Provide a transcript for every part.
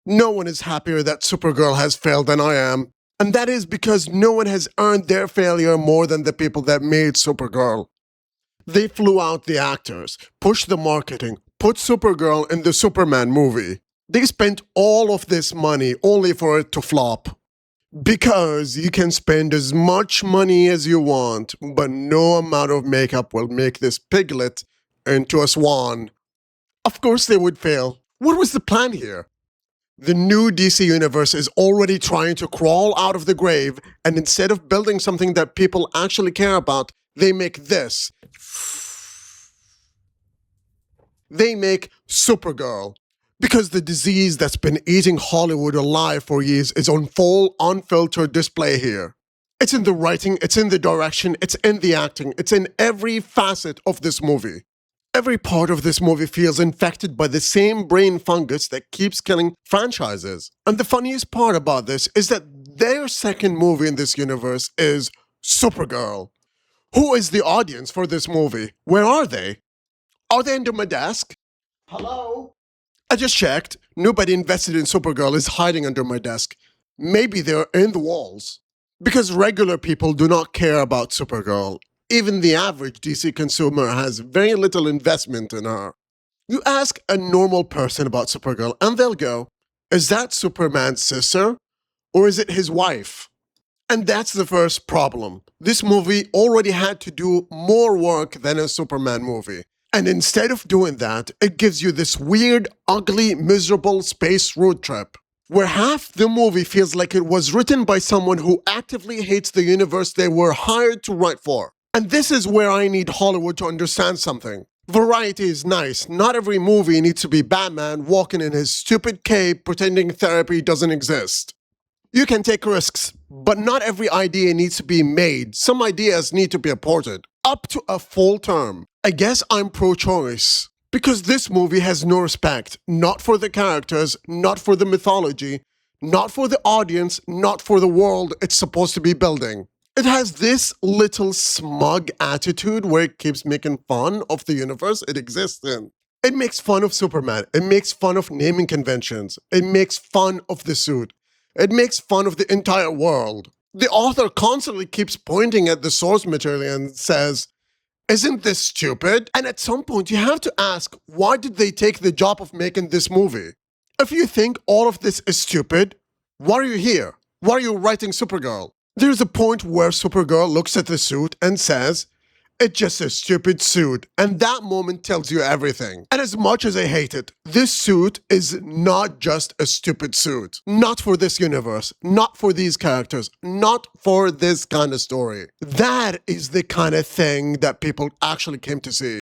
No one is happier that Supergirl has failed than I am. And that is because no one has earned their failure more than the people that made Supergirl. They flew out the actors, pushed the marketing, put Supergirl in the Superman movie. They spent all of this money only for it to flop. Because you can spend as much money as you want, but no amount of makeup will make this piglet into a swan. Of course they would fail. What was the plan here? The new DC universe is already trying to crawl out of the grave, and instead of building something that people actually care about, they make this. They make Supergirl. Because the disease that's been eating Hollywood alive for years is on full, unfiltered display here. It's in the writing, it's in the direction, it's in the acting, it's in every facet of this movie. Every part of this movie feels infected by the same brain fungus that keeps killing franchises. And the funniest part about this is that their second movie in this universe is Supergirl. Who is the audience for this movie? Where are they? Are they under my desk? Hello? I just checked. Nobody invested in Supergirl is hiding under my desk. Maybe they're in the walls. Because regular people do not care about Supergirl. Even the average DC consumer has very little investment in her. You ask a normal person about Supergirl and they'll go, is that Superman's sister? Or is it his wife? And that's the first problem. This movie already had to do more work than a Superman movie. And instead of doing that, it gives you this weird, ugly, miserable space road trip, where half the movie feels like it was written by someone who actively hates the universe they were hired to write for. And this is where I need Hollywood to understand something. Variety is nice. Not every movie needs to be Batman walking in his stupid cape pretending therapy doesn't exist. You can take risks, but not every idea needs to be made. Some ideas need to be aborted. Up to a full term. I guess I'm pro-choice. Because this movie has no respect. Not for the characters, not for the mythology, not for the audience, not for the world it's supposed to be building. It has this little smug attitude where it keeps making fun of the universe it exists in. It makes fun of Superman. It makes fun of naming conventions. It makes fun of the suit. It makes fun of the entire world. The author constantly keeps pointing at the source material and says, isn't this stupid? And at some point you have to ask, why did they take the job of making this movie? If you think all of this is stupid, why are you here? Why are you writing Supergirl? There's a point where Supergirl looks at the suit and says, it's just a stupid suit, and that moment tells you everything. And as much as I hate it, this suit is not just a stupid suit. Not for this universe, not for these characters, not for this kind of story. That is the kind of thing that people actually came to see.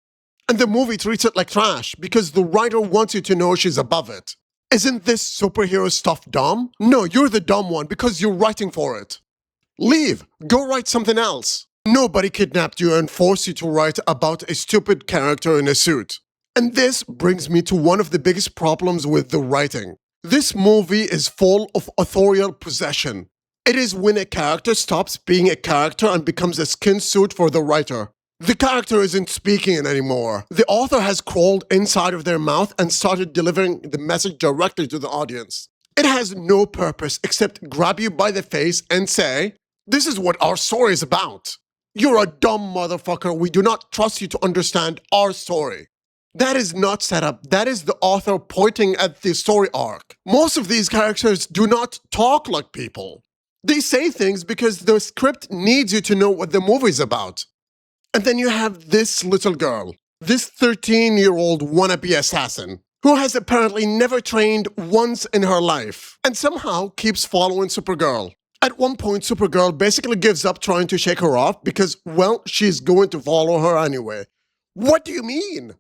And the movie treats it like trash because the writer wants you to know she's above it. Isn't this superhero stuff dumb? No, you're the dumb one because you're writing for it. Leave. Go write something else. Nobody kidnapped you and forced you to write about a stupid character in a suit. And this brings me to one of the biggest problems with the writing. This movie is full of authorial possession. It is when a character stops being a character and becomes a skin suit for the writer. The character isn't speaking anymore. The author has crawled inside of their mouth and started delivering the message directly to the audience. It has no purpose except grab you by the face and say, this is what our story is about. You're a dumb motherfucker. We do not trust you to understand our story. That is not set up. That is the author pointing at the story arc. Most of these characters do not talk like people. They say things because the script needs you to know what the movie's about. And then you have this little girl, this 13-year-old wannabe assassin, who has apparently never trained once in her life, and somehow keeps following Supergirl. At one point, Supergirl basically gives up trying to shake her off because, well, she's going to follow her anyway. What do you mean?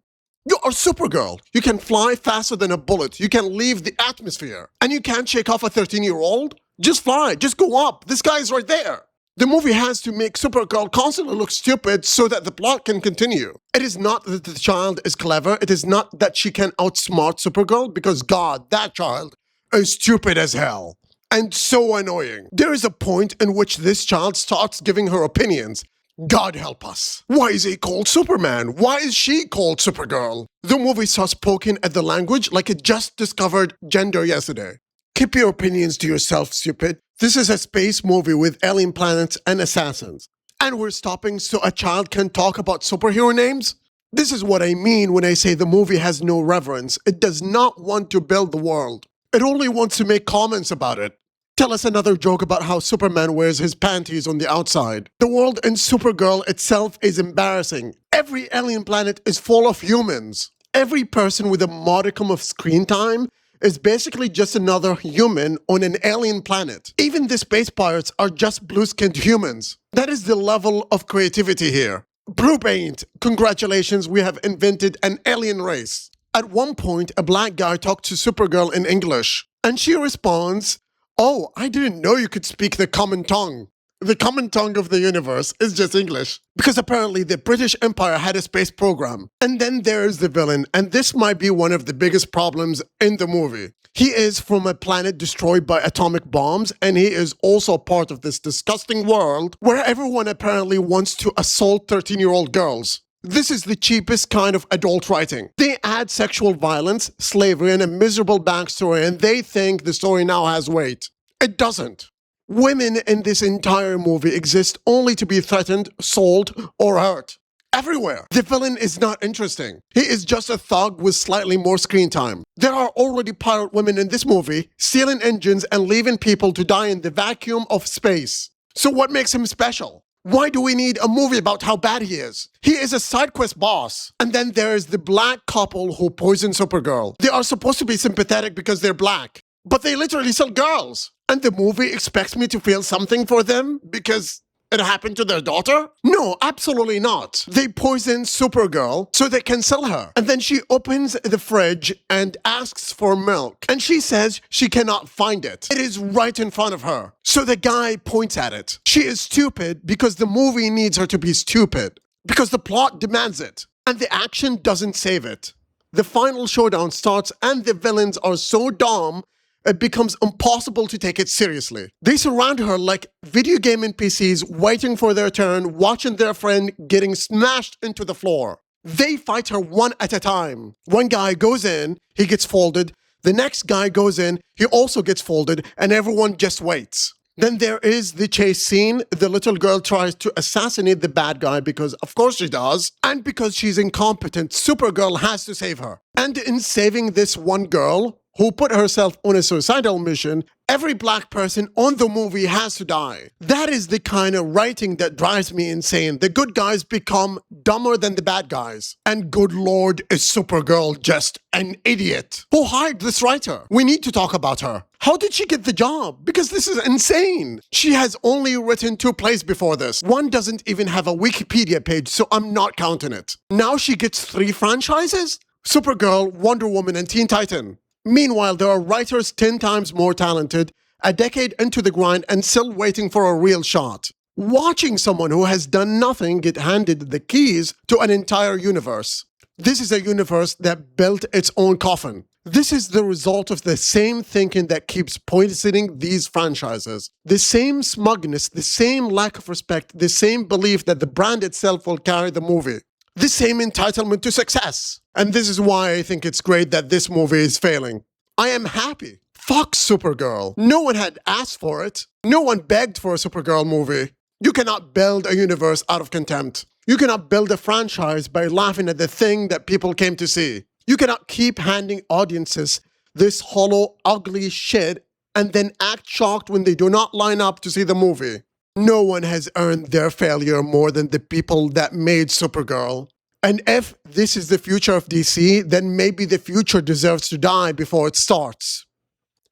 You are Supergirl. You can fly faster than a bullet. You can leave the atmosphere. And you can't shake off a 13-year-old? Just fly. Just go up. This guy is right there. The movie has to make Supergirl constantly look stupid so that the plot can continue. It is not that the child is clever. It is not that she can outsmart Supergirl because, God, that child is stupid as hell. And so annoying. There is a point in which this child starts giving her opinions. God help us. Why is he called Superman? Why is she called Supergirl? The movie starts poking at the language like it just discovered gender yesterday. Keep your opinions to yourself, stupid. This is a space movie with alien planets and assassins. And we're stopping so a child can talk about superhero names? This is what I mean when I say the movie has no reverence. It does not want to build the world. It only wants to make comments about it. Tell us another joke about how Superman wears his panties on the outside. The world in Supergirl itself is embarrassing. Every alien planet is full of humans. Every person with a modicum of screen time is basically just another human on an alien planet. Even the space pirates are just blue-skinned humans. That is the level of creativity here. Blue paint. Congratulations, we have invented an alien race. At one point, a black guy talked to Supergirl in English, and she responds, "Oh, I didn't know you could speak the common tongue." The common tongue of the universe is just English. Because apparently the British Empire had a space program. And then there's the villain, and this might be one of the biggest problems in the movie. He is from a planet destroyed by atomic bombs, and he is also part of this disgusting world where everyone apparently wants to assault 13-year-old girls. This is the cheapest kind of adult writing. They add sexual violence, slavery, and a miserable backstory, and they think the story now has weight. It doesn't. Women in this entire movie exist only to be threatened, sold, or hurt. Everywhere. The villain is not interesting. He is just a thug with slightly more screen time. There are already pirate women in this movie, stealing engines and leaving people to die in the vacuum of space. So what makes him special? Why do we need a movie about how bad he is? He is a side quest boss. And then there is the black couple who poisoned Supergirl. They are supposed to be sympathetic because they're black, but they literally sell girls. And the movie expects me to feel something for them because it happened to their daughter? No, absolutely not. They poison Supergirl so they can sell her. And then she opens the fridge and asks for milk. And she says she cannot find it. It is right in front of her. So the guy points at it. She is stupid because the movie needs her to be stupid. Because the plot demands it. And the action doesn't save it. The final showdown starts and the villains are so dumb it becomes impossible to take it seriously. They surround her like video game NPCs waiting for their turn, watching their friend getting smashed into the floor. They fight her one at a time. One guy goes in, he gets folded. The next guy goes in, he also gets folded, and everyone just waits. Then there is the chase scene. The little girl tries to assassinate the bad guy because of course she does. And because she's incompetent, Supergirl has to save her. And in saving this one girl, who put herself on a suicidal mission, every black person on the movie has to die. That is the kind of writing that drives me insane. The good guys become dumber than the bad guys. And good lord, is Supergirl just an idiot? Who hired this writer? We need to talk about her. How did she get the job? Because this is insane. She has only written 2 plays before this. One doesn't even have a Wikipedia page, so I'm not counting it. Now she gets 3 franchises? Supergirl, Wonder Woman, and Teen Titan. Meanwhile, there are writers 10 times more talented, a decade into the grind and still waiting for a real shot. Watching someone who has done nothing get handed the keys to an entire universe. This is a universe that built its own coffin. This is the result of the same thinking that keeps poisoning these franchises. The same smugness, the same lack of respect, the same belief that the brand itself will carry the movie. The same entitlement to success. And this is why I think it's great that this movie is failing. I am happy. Fuck Supergirl. No one had asked for it. No one begged for a Supergirl movie. You cannot build a universe out of contempt. You cannot build a franchise by laughing at the thing that people came to see. You cannot keep handing audiences this hollow, ugly shit and then act shocked when they do not line up to see the movie. No one has earned their failure more than the people that made Supergirl. And if this is the future of DC, then maybe the future deserves to die before it starts.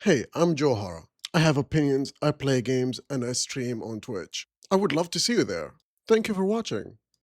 Hey, I'm Joe Hara. I have opinions, I play games, and I stream on Twitch. I would love to see you there. Thank you for watching.